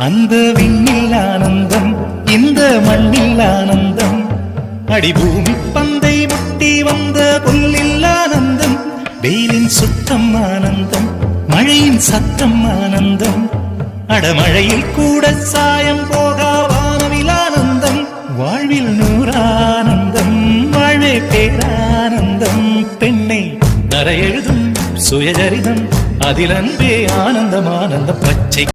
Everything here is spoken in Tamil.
அந்த விண்ணில் ஆனந்தம், இந்த மண்ணில் ஆனந்தம், அடிபூமி பந்தை முட்டி வந்த புல்லில் ஆனந்தம், வெயிலின் சுத்தம் ஆனந்தம், மழையின் சத்தம் ஆனந்தம், அடமழையில் கூட சாயம் போகா வானவில் ஆனந்தம், வாழ்வில் நூறானந்தம், வாழ்வே பேரானந்தம், பெண்ணை நர எழுதும் சுயஜரிதம், அதில் அன்பே ஆனந்தம் ஆனந்தம் பச்சை